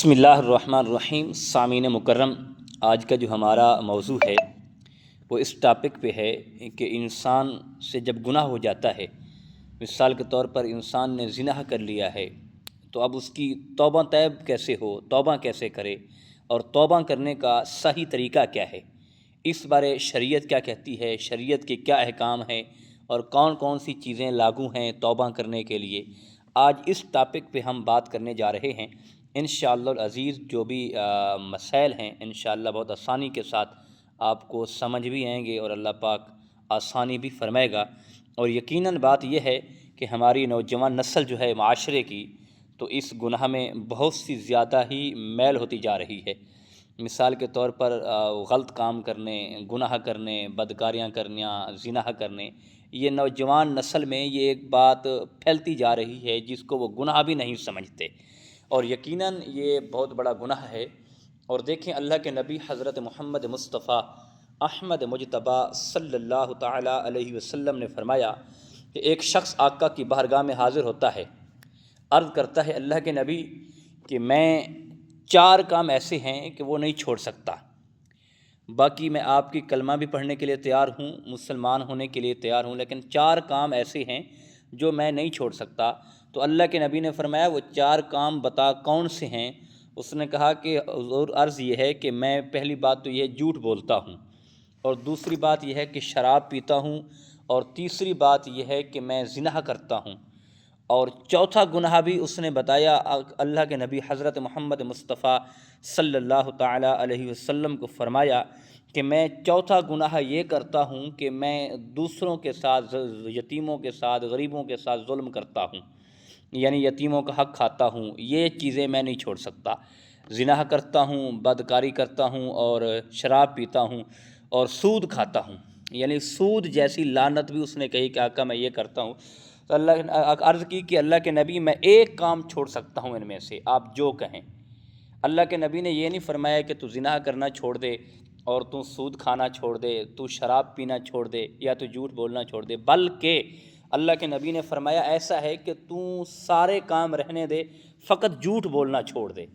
بسم اللہ الرحمن الرحیم۔ سامعین مکرم، آج کا جو ہمارا موضوع ہے وہ اس ٹاپک پہ ہے کہ انسان سے جب گناہ ہو جاتا ہے، مثال کے طور پر انسان نے زنا کر لیا ہے، تو اب اس کی توبہ طیب کیسے ہو، توبہ کیسے کرے، اور توبہ کرنے کا صحیح طریقہ کیا ہے، اس بارے شریعت کیا کہتی ہے، شریعت کے کیا احکام ہیں اور کون کون سی چیزیں لاگو ہیں توبہ کرنے کے لیے۔ آج اس ٹاپک پہ ہم بات کرنے جا رہے ہیں۔ انشاءاللہ العزیز جو بھی مسائل ہیں انشاءاللہ بہت آسانی کے ساتھ آپ کو سمجھ بھی آئیں گے اور اللہ پاک آسانی بھی فرمائے گا۔ اور یقیناً بات یہ ہے کہ ہماری نوجوان نسل جو ہے معاشرے کی، تو اس گناہ میں بہت سی زیادہ ہی میل ہوتی جا رہی ہے۔ مثال کے طور پر غلط کام کرنے، گناہ کرنے، بدکاریاں کرنا، زنا کرنے، یہ نوجوان نسل میں یہ ایک بات پھیلتی جا رہی ہے جس کو وہ گناہ بھی نہیں سمجھتے، اور یقیناً یہ بہت بڑا گناہ ہے۔ اور دیکھیں اللہ کے نبی حضرت محمد مصطفیٰ احمد مجتبیٰ صلی اللہ تعالیٰ علیہ وسلم نے فرمایا کہ ایک شخص آقا کی بارگاہ میں حاضر ہوتا ہے، عرض کرتا ہے اللہ کے نبی کہ میں 4 کام ایسے ہیں کہ وہ نہیں چھوڑ سکتا، باقی میں آپ کی کلمہ بھی پڑھنے کے لیے تیار ہوں، مسلمان ہونے کے لیے تیار ہوں، لیکن 4 کام ایسے ہیں جو میں نہیں چھوڑ سکتا۔ تو اللہ کے نبی نے فرمایا وہ 4 کام بتا کون سے ہیں؟ اس نے کہا کہ حضور عرض یہ ہے کہ میں پہلی بات تو یہ جھوٹ بولتا ہوں، اور دوسری بات یہ ہے کہ شراب پیتا ہوں، اور تیسری بات یہ ہے کہ میں زنا کرتا ہوں، اور چوتھا گناہ بھی اس نے بتایا اللہ کے نبی حضرت محمد مصطفیٰ صلی اللہ تعالیٰ علیہ وسلم کو فرمایا کہ میں چوتھا گناہ یہ کرتا ہوں کہ میں دوسروں کے ساتھ، یتیموں کے ساتھ، غریبوں کے ساتھ ظلم کرتا ہوں، یعنی یتیموں کا حق کھاتا ہوں۔ یہ چیزیں میں نہیں چھوڑ سکتا، زنا کرتا ہوں، بدکاری کرتا ہوں، اور شراب پیتا ہوں، اور سود کھاتا ہوں، یعنی سود جیسی لعنت بھی اس نے کہی کہ آقا میں یہ کرتا ہوں۔ تو اللہ نے عرض کی کہ اللہ کے نبی میں ایک کام چھوڑ سکتا ہوں ان میں سے، آپ جو کہیں۔ اللہ کے نبی نے یہ نہیں فرمایا کہ تو زنا کرنا چھوڑ دے، اور تو سود کھانا چھوڑ دے، تو شراب پینا چھوڑ دے، یا تو جھوٹ بولنا چھوڑ دے، بلکہ اللہ کے نبی نے فرمایا ایسا ہے کہ تو سارے کام رہنے دے، فقط جھوٹ بولنا چھوڑ دے۔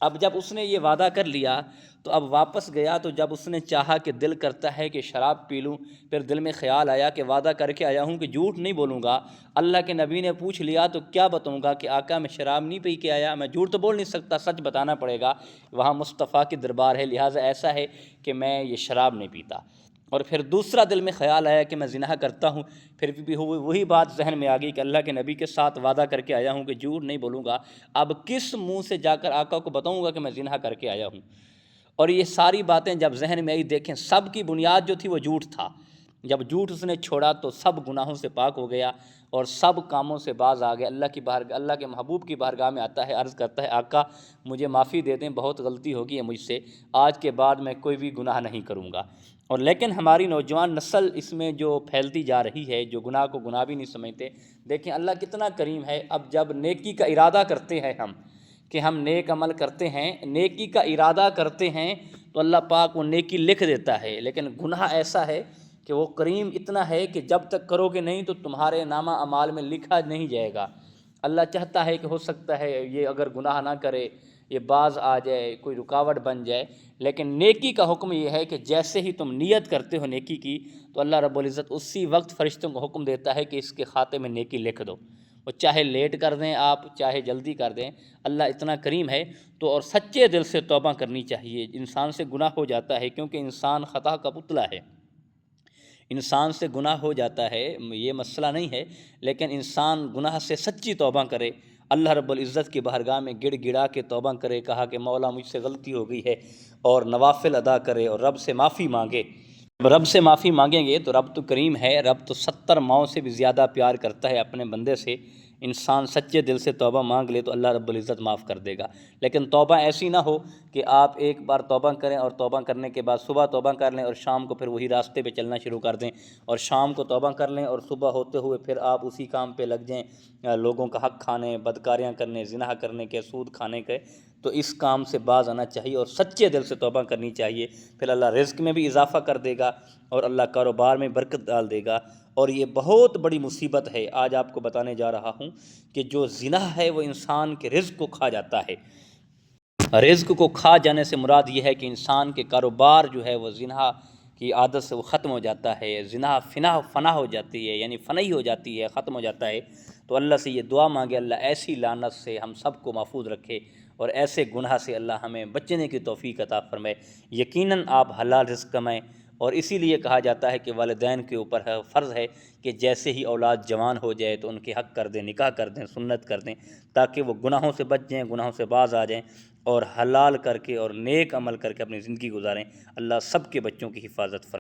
اب جب اس نے یہ وعدہ کر لیا تو اب واپس گیا، تو جب اس نے چاہا کہ دل کرتا ہے کہ شراب پی لوں، پھر دل میں خیال آیا کہ وعدہ کر کے آیا ہوں کہ جھوٹ نہیں بولوں گا۔ اللہ کے نبی نے پوچھ لیا تو کیا بتاؤں گا کہ آقا میں شراب نہیں پی کے آیا، میں جھوٹ تو بول نہیں سکتا، سچ بتانا پڑے گا، وہاں مصطفیٰ کی دربار ہے، لہٰذا ایسا ہے کہ میں یہ شراب نہیں پیتا۔ اور پھر دوسرا دل میں خیال آیا کہ میں زنا کرتا ہوں، پھر بھی وہی بات ذہن میں آ گئی کہ اللہ کے نبی کے ساتھ وعدہ کر کے آیا ہوں کہ جھوٹ نہیں بولوں گا، اب کس منہ سے جا کر آقا کو بتاؤں گا کہ میں زنا کر کے آیا ہوں۔ اور یہ ساری باتیں جب ذہن میں آئی، دیکھیں سب کی بنیاد جو تھی وہ جھوٹ تھا۔ جب جھوٹ اس نے چھوڑا تو سب گناہوں سے پاک ہو گیا اور سب کاموں سے باز آ گیا۔ اللہ کے محبوب کی بارگاہ میں آتا ہے، عرض کرتا ہے آقا مجھے معافی دے دیں، بہت غلطی ہوگی ہے مجھ سے، آج کے بعد میں کوئی بھی گناہ نہیں کروں گا۔ اور لیکن ہماری نوجوان نسل اس میں جو پھیلتی جا رہی ہے، جو گناہ کو گناہ بھی نہیں سمجھتے۔ دیکھیں اللہ کتنا کریم ہے، اب جب نیکی کا ارادہ کرتے ہیں ہم کہ ہم نیک عمل کرتے ہیں، نیکی کا ارادہ کرتے ہیں، تو اللہ پاک وہ نیکی لکھ دیتا ہے۔ لیکن گناہ ایسا ہے کہ وہ کریم اتنا ہے کہ جب تک کرو گے نہیں تو تمہارے نامہ اعمال میں لکھا نہیں جائے گا۔ اللہ چاہتا ہے کہ ہو سکتا ہے یہ اگر گناہ نہ کرے، یہ باز آ جائے، کوئی رکاوٹ بن جائے، لیکن نیکی کا حکم یہ ہے کہ جیسے ہی تم نیت کرتے ہو نیکی کی تو اللہ رب العزت اسی وقت فرشتوں کو حکم دیتا ہے کہ اس کے کھاتے میں نیکی لکھ دو، وہ چاہے لیٹ کر دیں آپ، چاہے جلدی کر دیں، اللہ اتنا کریم ہے۔ تو اور سچے دل سے توبہ کرنی چاہیے۔ انسان سے گناہ ہو جاتا ہے کیونکہ انسان خطا کا پتلا ہے، انسان سے گناہ ہو جاتا ہے، یہ مسئلہ نہیں ہے، لیکن انسان گناہ سے سچی توبہ کرے، اللہ رب العزت کی بارگاہ میں گڑ گڑا کے توبہ کرے، کہا کہ مولا مجھ سے غلطی ہو گئی ہے، اور نوافل ادا کرے اور رب سے معافی مانگے۔ جب رب سے معافی مانگیں گے تو رب تو کریم ہے، رب تو 70 ماؤں سے بھی زیادہ پیار کرتا ہے اپنے بندے سے۔ انسان سچے دل سے توبہ مانگ لے تو اللہ رب العزت معاف کر دے گا۔ لیکن توبہ ایسی نہ ہو کہ آپ ایک بار توبہ کریں اور توبہ کرنے کے بعد صبح توبہ کر لیں اور شام کو پھر وہی راستے پہ چلنا شروع کر دیں، اور شام کو توبہ کر لیں اور صبح ہوتے ہوئے پھر آپ اسی کام پہ لگ جائیں، لوگوں کا حق کھانے، بدکاریاں کرنے، زنا کرنے کے، سود کھانے کے۔ تو اس کام سے باز آنا چاہیے اور سچے دل سے توبہ کرنی چاہیے، پھر اللہ رزق میں بھی اضافہ کر دے گا اور اللہ کاروبار میں برکت ڈال دے گا۔ اور یہ بہت بڑی مصیبت ہے، آج آپ کو بتانے جا رہا ہوں کہ جو زنا ہے وہ انسان کے رزق کو کھا جاتا ہے۔ رزق کو کھا جانے سے مراد یہ ہے کہ انسان کے کاروبار جو ہے وہ زنا کی عادت سے وہ ختم ہو جاتا ہے، زنا فنا ہو جاتی ہے، یعنی فنائی ہو جاتی ہے، ختم ہو جاتا ہے۔ تو اللہ سے یہ دعا مانگے اللہ ایسی لعنت سے ہم سب کو محفوظ رکھے اور ایسے گناہ سے اللہ ہمیں بچنے کی توفیق عطا فرمائے۔ یقیناً آپ حلال رزق کمائیں، اور اسی لیے کہا جاتا ہے کہ والدین کے اوپر فرض ہے کہ جیسے ہی اولاد جوان ہو جائے تو ان کے حق کر دیں، نکاح کر دیں، سنت کر دیں، تاکہ وہ گناہوں سے بچ جائیں، گناہوں سے باز آ جائیں اور حلال کر کے اور نیک عمل کر کے اپنی زندگی گزاریں۔ اللہ سب کے بچوں کی حفاظت فرمائے۔